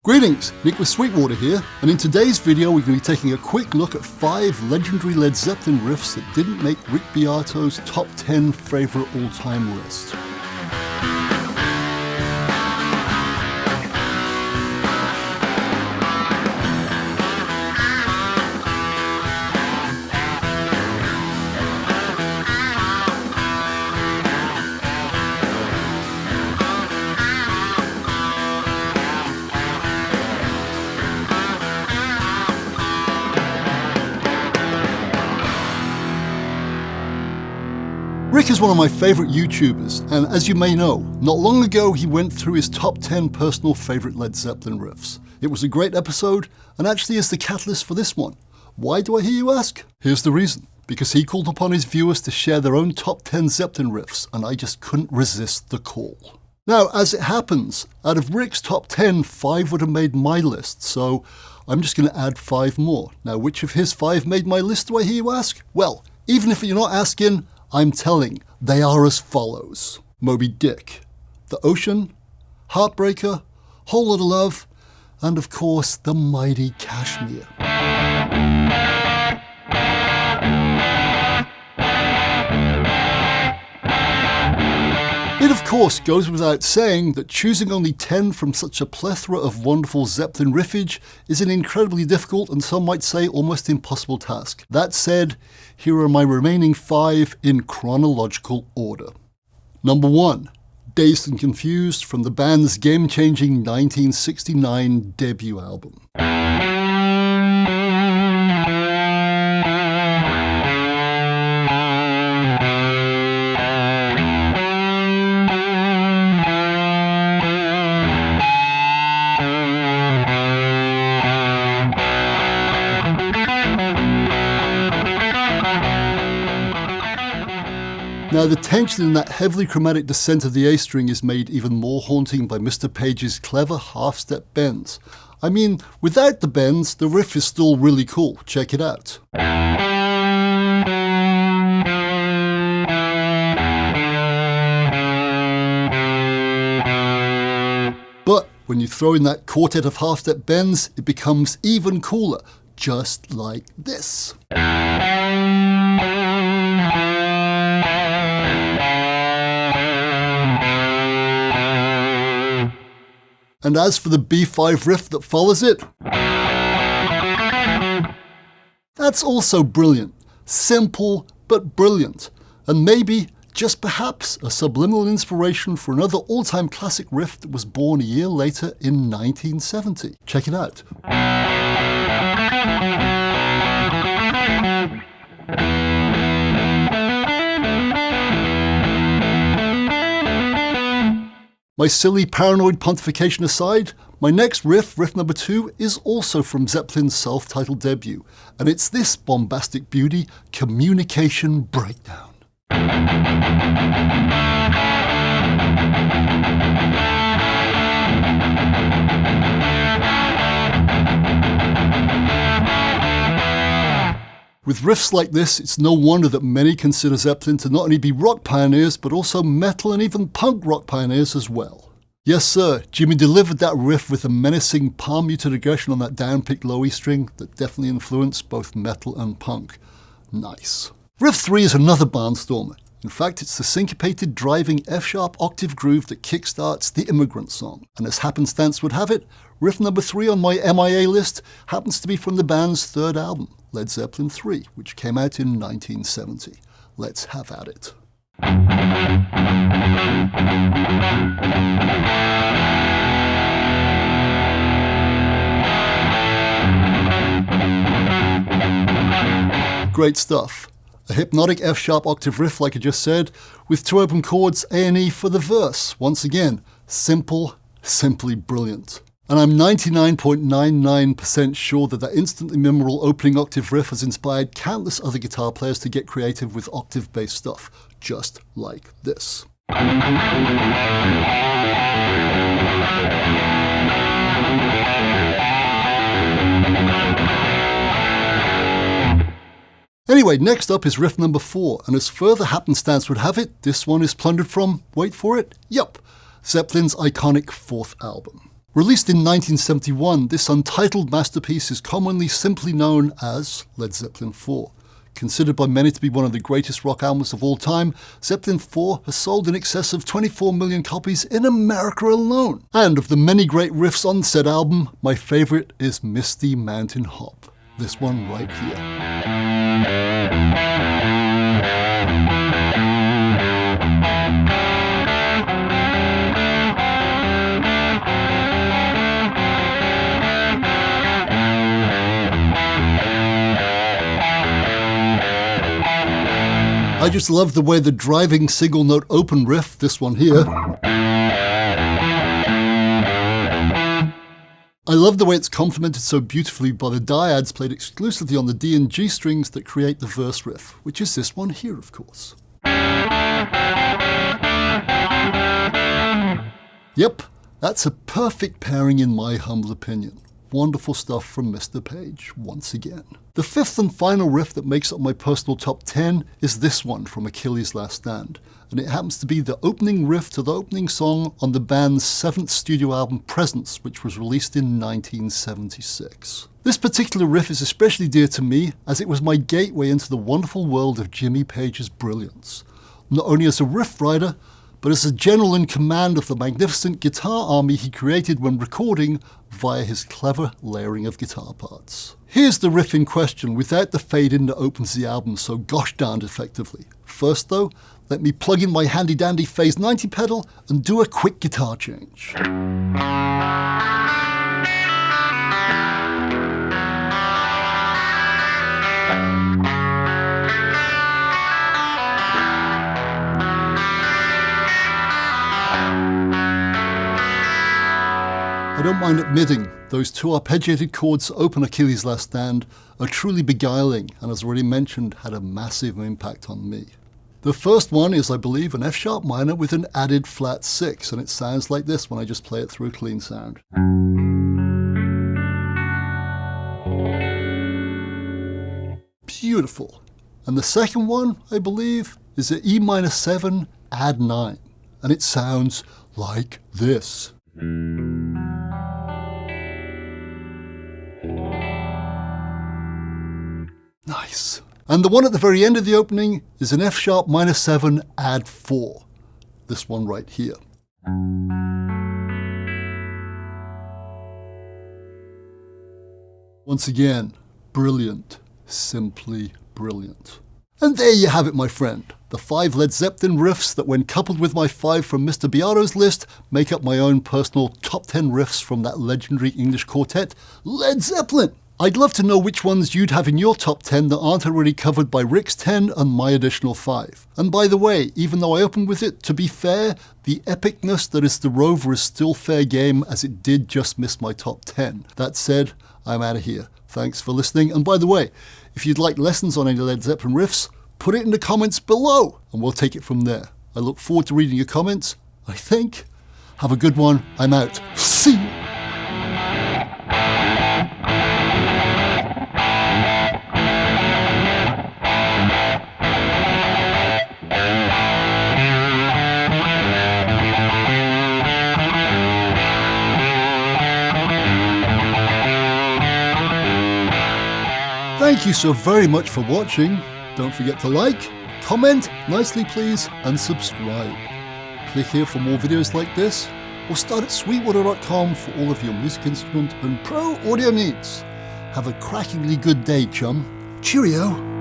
Greetings, Nick with Sweetwater here, and in today's video we're going to be taking a quick look at 5 legendary Led Zeppelin riffs that didn't make Rick Beato's top 10 favourite all-time list. Rick is one of my favourite YouTubers, and as you may know, not long ago he went through his top 10 personal favourite Led Zeppelin riffs. It was a great episode, and actually is the catalyst for this one. Why do I hear you ask? Here's the reason. Because he called upon his viewers to share their own top 10 Zeppelin riffs, and I just couldn't resist the call. Now, as it happens, out of Rick's top 10, 5 would have made my list, so I'm just going to add 5 more. Now, which of his 5 made my list, do I hear you ask? Well, even if you're not asking, I'm telling, they are as follows. Moby Dick, The Ocean, Heartbreaker, Whole Lotta Love, and of course, the mighty Kashmir. It of course goes without saying that choosing only 10 from such a plethora of wonderful Zeppelin riffage is an incredibly difficult and some might say almost impossible task. That said, here are my remaining 5 in chronological order. Number 1, Dazed and Confused from the band's game-changing 1969 debut album. Now, the tension in that heavily chromatic descent of the A string is made even more haunting by Mr. Page's clever half-step bends. I mean, without the bends, the riff is still really cool. Check it out. But when you throw in that quartet of half-step bends, it becomes even cooler, just like this. And as for the B5 riff that follows it, that's also brilliant. Simple, but brilliant. And maybe, just perhaps, a subliminal inspiration for another all-time classic riff that was born a year later in 1970. Check it out. My silly paranoid pontification aside, my next riff, riff number 2, is also from Zeppelin's self-titled debut, and it's this bombastic beauty, Communication Breakdown. With riffs like this, it's no wonder that many consider Zeppelin to not only be rock pioneers, but also metal and even punk rock pioneers as well. Yes sir, Jimmy delivered that riff with a menacing palm-muted aggression on that down-picked low E string that definitely influenced both metal and punk. Nice. Riff 3 is another barnstormer. In fact, it's the syncopated, driving F-sharp octave groove that kickstarts the Immigrant song. And as happenstance would have it, riff number 3 on my MIA list happens to be from the band's 3rd album, Led Zeppelin 3, which came out in 1970. Let's have at it. Great stuff. A hypnotic F-sharp octave riff like I just said, with 2 open chords A and E for the verse. Once again, simple, simply brilliant. And I'm 99.99% sure that that instantly memorable opening octave riff has inspired countless other guitar players to get creative with octave-based stuff, just like this. Anyway, next up is riff number 4, and as further happenstance would have it, this one is plundered from, wait for it, yup, Zeppelin's iconic 4th album. Released in 1971, this untitled masterpiece is commonly simply known as Led Zeppelin 4. Considered by many to be one of the greatest rock albums of all time, Zeppelin 4 has sold in excess of 24 million copies in America alone. And of the many great riffs on said album, my favourite is Misty Mountain Hop. This one right here. I just love the way the driving single note open riff, this one here. I love the way it's complemented so beautifully by the dyads played exclusively on the D and G strings that create the verse riff, which is this one here, of course. Yep, that's a perfect pairing in my humble opinion. Wonderful stuff from Mr. Page, once again. The fifth and final riff that makes up my personal top 10 is this one from Achilles' Last Stand, and it happens to be the opening riff to the opening song on the band's 7th studio album Presence, which was released in 1976. This particular riff is especially dear to me as it was my gateway into the wonderful world of Jimmy Page's brilliance, not only as a riff writer, but as a general in command of the magnificent guitar army he created when recording via his clever layering of guitar parts. Here's the riff in question without the fade-in that opens the album so gosh darned effectively. First though, let me plug in my handy dandy Phase 90 pedal and do a quick guitar change. I don't mind admitting, those two arpeggiated chords to open Achilles' Last Stand are truly beguiling and, as already mentioned, had a massive impact on me. The first one is, I believe, an F sharp minor with an added flat 6, and it sounds like this when I just play it through clean sound. Beautiful. And the second one, I believe, is an E minor 7 add 9, and it sounds like this. Nice. And the one at the very end of the opening is an F sharp minor 7 add 4. This one right here. Once again, brilliant. Simply brilliant. And there you have it, my friend. The 5 Led Zeppelin riffs that, when coupled with my 5 from Mr. Beato's list, make up my own personal top 10 riffs from that legendary English quartet, Led Zeppelin. I'd love to know which ones you'd have in your top 10 that aren't already covered by Rick's 10 and my additional 5. And by the way, even though I opened with it, to be fair, the epicness that is the Rover is still fair game, as it did just miss my top 10. That said, I'm out of here. Thanks for listening. And by the way, if you'd like lessons on any Led Zeppelin riffs, put it in the comments below and we'll take it from there. I look forward to reading your comments, I think. Have a good one. I'm out. See you. Thank you so very much for watching. Don't forget to like, comment nicely please, and subscribe. Click here for more videos like this, or start at sweetwater.com for all of your music instrument and pro audio needs. Have a crackingly good day, chum. Cheerio.